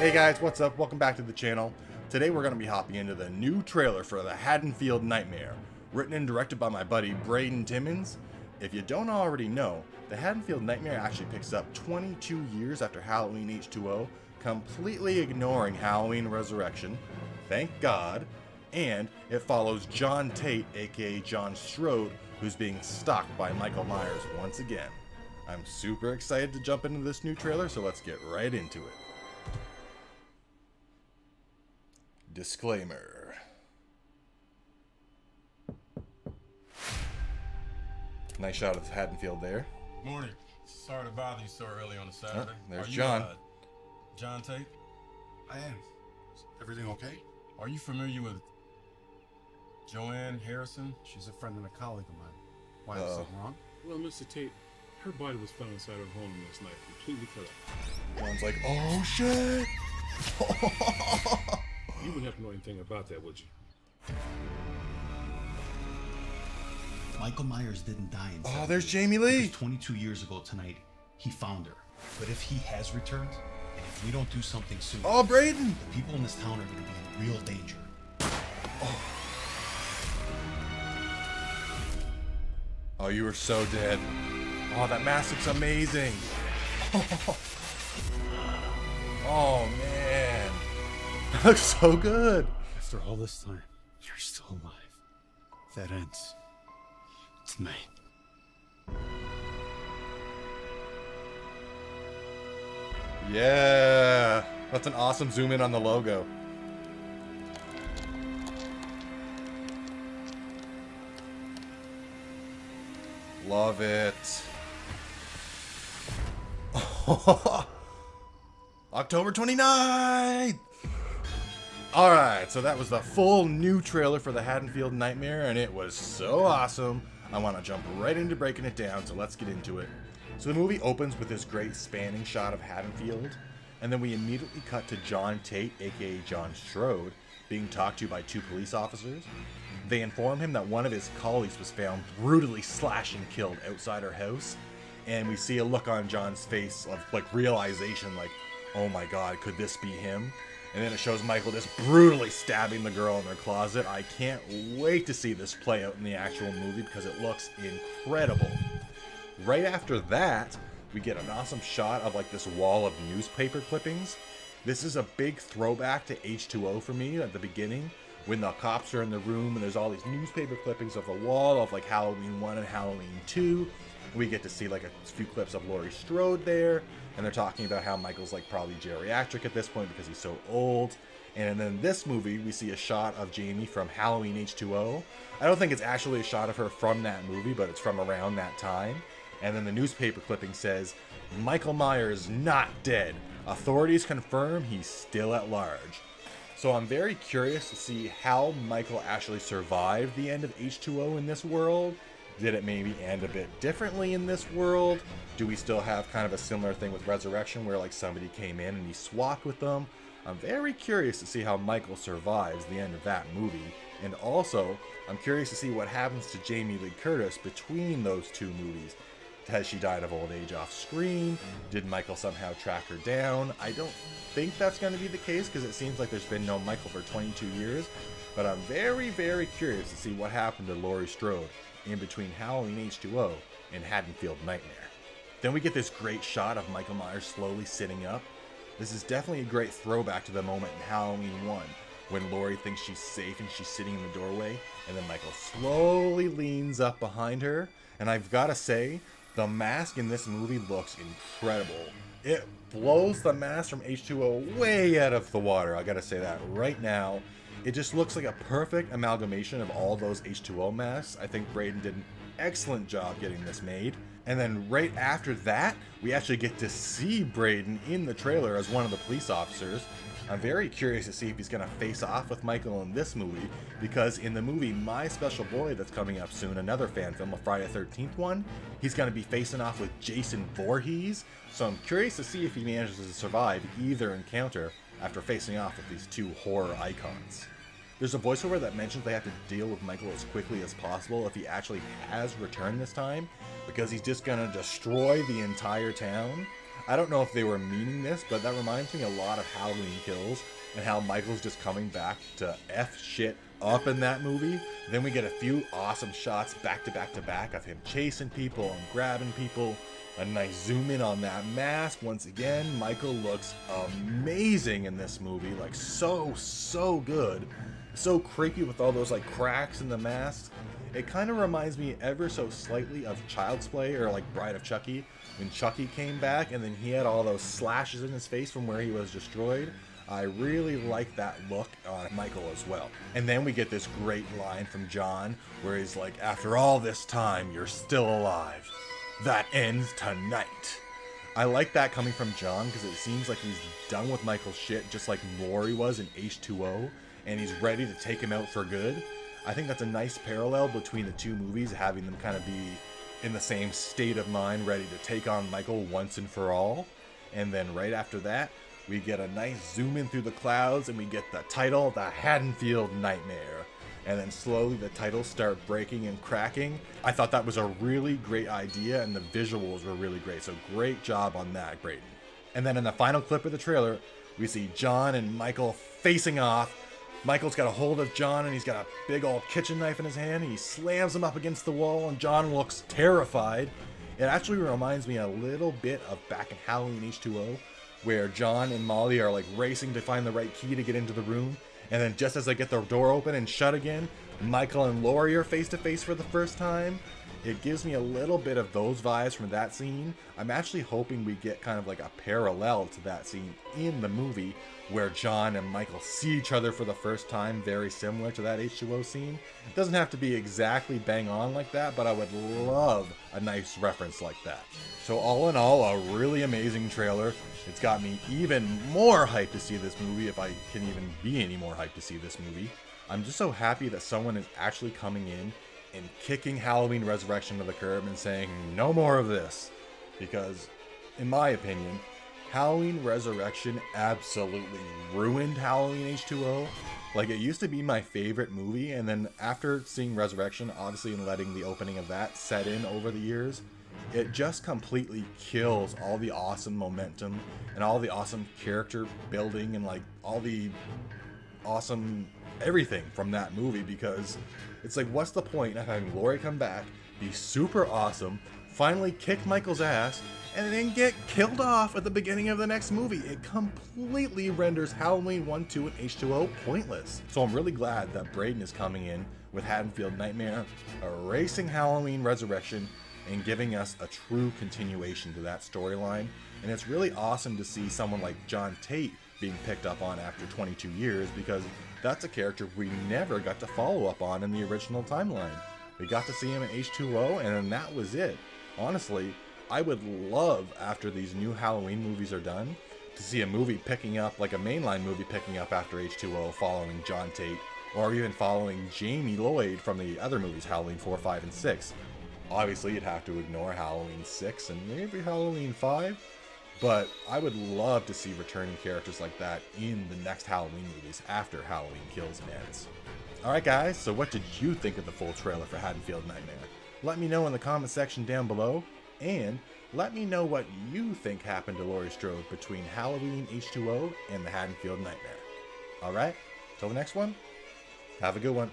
Hey guys, what's up? Welcome back to the channel. Today we're going to be hopping into the new trailer for the Haddonfield Nightmare, written and directed by my buddy Braden Timmons. If you don't already know, the Haddonfield Nightmare actually picks up 22 years after Halloween H20, completely ignoring Halloween Resurrection, thank God, and it follows John Tate, aka John Strode, who's being stalked by Michael Myers once again. I'm super excited to jump into this new trailer, so let's get right into it. Disclaimer. Nice shot of Haddonfield there. Morning. Sorry to bother you so early on a Saturday. There's John. John Tate? I am. Is everything okay? Are you familiar with Joanne Harrison? She's a friend and a colleague of mine. Why is something wrong? Well, Mr. Tate, her body was found inside her home last night, completely cut up. John's like, oh shit! You wouldn't have to know anything about that, would you? Michael Myers didn't die in Oh, there's Jamie Lee! 22 years ago tonight, he found her. But if he has returned, and if we don't do something soon, Oh, Braden! the people in this town are going to be in real danger. Oh, you were so dead. Oh, that mask looks amazing. Oh, man. That looks so good. After all this time, you're still alive. That ends tonight. Yeah. That's an awesome zoom in on the logo. Love it. October 29th! Alright, so that was the full new trailer for the Haddonfield Nightmare, and it was so awesome. I want to jump right into breaking it down, so let's get into it. So the movie opens with this great spanning shot of Haddonfield, and then we immediately cut to John Tate, aka John Strode, being talked to by two police officers. They inform him that one of his colleagues was found brutally slashed and killed outside her house, and we see a look on John's face of like realization, like, oh my god, could this be him? And then it shows Michael just brutally stabbing the girl in their closet. I can't wait to see this play out in the actual movie because it looks incredible. Right after that, we get an awesome shot of like this wall of newspaper clippings. This is a big throwback to H20 for me at the beginning, when the cops are in the room and there's all these newspaper clippings of the wall of like Halloween 1 and Halloween 2. We get to see like a few clips of Laurie Strode there, and they're talking about how Michael's like probably geriatric at this point because he's so old. And then in this movie, we see a shot of Jamie from Halloween H20. I don't think it's actually a shot of her from that movie, but it's from around that time. And then the newspaper clipping says, Michael Myers not dead. Authorities confirm he's still at large. So I'm very curious to see how Michael actually survived the end of H20 in this world. Did it maybe end a bit differently in this world? Do we still have kind of a similar thing with Resurrection where like somebody came in and he swapped with them? I'm very curious to see how Michael survives the end of that movie. And also, I'm curious to see what happens to Jamie Lee Curtis between those two movies. Has she died of old age off screen? Did Michael somehow track her down? I don't think that's going to be the case because it seems like there's been no Michael for 22 years. But I'm very, very curious to see what happened to Laurie Strode in between Halloween H20 and Haddonfield Nightmare. Then we get this great shot of Michael Myers slowly sitting up. This is definitely a great throwback to the moment in Halloween 1 when Laurie thinks she's safe and she's sitting in the doorway, and then Michael slowly leans up behind her. And I've got to say, the mask in this movie looks incredible. It blows the mask from H20 way out of the water. I gotta say that right now. It just looks like a perfect amalgamation of all those H20 masks. I think Braden did an excellent job getting this made. And then right after that, we actually get to see Braden in the trailer as one of the police officers. I'm very curious to see if he's going to face off with Michael in this movie, because in the movie My Special Boy that's coming up soon, another fan film, a Friday the 13th one, he's going to be facing off with Jason Voorhees. So I'm curious to see if he manages to survive either encounter after facing off with these two horror icons. There's a voiceover that mentions they have to deal with Michael as quickly as possible if he actually has returned this time, because he's just gonna destroy the entire town. I don't know if they were meaning this, but that reminds me a lot of Halloween Kills and how Michael's just coming back to F shit up in that movie. Then we get a few awesome shots back to back to back of him chasing people and grabbing people. A nice zoom in on that mask. Once again, Michael looks amazing in this movie. Like so good. So creepy with all those like cracks in the mask. It kind of reminds me ever so slightly of Child's Play or like Bride of Chucky, when Chucky came back and then he had all those slashes in his face from where he was destroyed. I really like that look on Michael as well. And then we get this great line from John where he's like, after all this time, you're still alive. That ends tonight. I like that coming from John because it seems like he's done with Michael's shit just like Laurie was in H20, and he's ready to take him out for good. I think that's a nice parallel between the two movies, having them kind of be in the same state of mind, ready to take on Michael once and for all. And then right after that, we get a nice zoom in through the clouds and we get the title, The Haddonfield Nightmare. And then slowly the titles start breaking and cracking. I thought that was a really great idea and the visuals were really great. So great job on that, Braden. And then in the final clip of the trailer, we see John and Michael facing off. Michael's got a hold of John and he's got a big old kitchen knife in his hand. And he slams him up against the wall and John looks terrified. It actually reminds me a little bit of back in Halloween H20, where John and Molly are like racing to find the right key to get into the room. And then just as they get the door open and shut again, Michael and Laurie are face to face for the first time. It gives me a little bit of those vibes from that scene. I'm actually hoping we get kind of like a parallel to that scene in the movie where John and Michael see each other for the first time, very similar to that H20 scene. It doesn't have to be exactly bang on like that, but I would love a nice reference like that. So all in all, a really amazing trailer. It's got me even more hyped to see this movie, if I can even be any more hyped to see this movie. I'm just so happy that someone is actually coming in and kicking Halloween Resurrection to the curb and saying, no more of this. Because, in my opinion, Halloween Resurrection absolutely ruined Halloween H20. Like, it used to be my favorite movie, and then after seeing Resurrection, obviously, and letting the opening of that set in over the years, it just completely kills all the awesome momentum and all the awesome character building and like all the awesome everything from that movie, because it's like, what's the point of having Laurie come back, be super awesome, finally kick Michael's ass, and then get killed off at the beginning of the next movie? It completely renders Halloween 1, 2, and H20 pointless. So I'm really glad that Braden is coming in with Haddonfield Nightmare, erasing Halloween Resurrection, and giving us a true continuation to that storyline. And it's really awesome to see someone like John Tate being picked up on after 22 years, because that's a character we never got to follow up on in the original timeline. We got to see him in H20, and then that was it. Honestly, I would love, after these new Halloween movies are done, to see a movie picking up, like a mainline movie picking up after H20, following John Tate, or even following Jamie Lloyd from the other movies, Halloween 4, 5, and 6. Obviously, you'd have to ignore Halloween 6 and maybe Halloween 5, but I would love to see returning characters like that in the next Halloween movies after Halloween Kills and Ends. Alright guys, so what did you think of the full trailer for Haddonfield Nightmare? Let me know in the comment section down below, and let me know what you think happened to Laurie Strode between Halloween H20 and the Haddonfield Nightmare. Alright, till the next one, have a good one.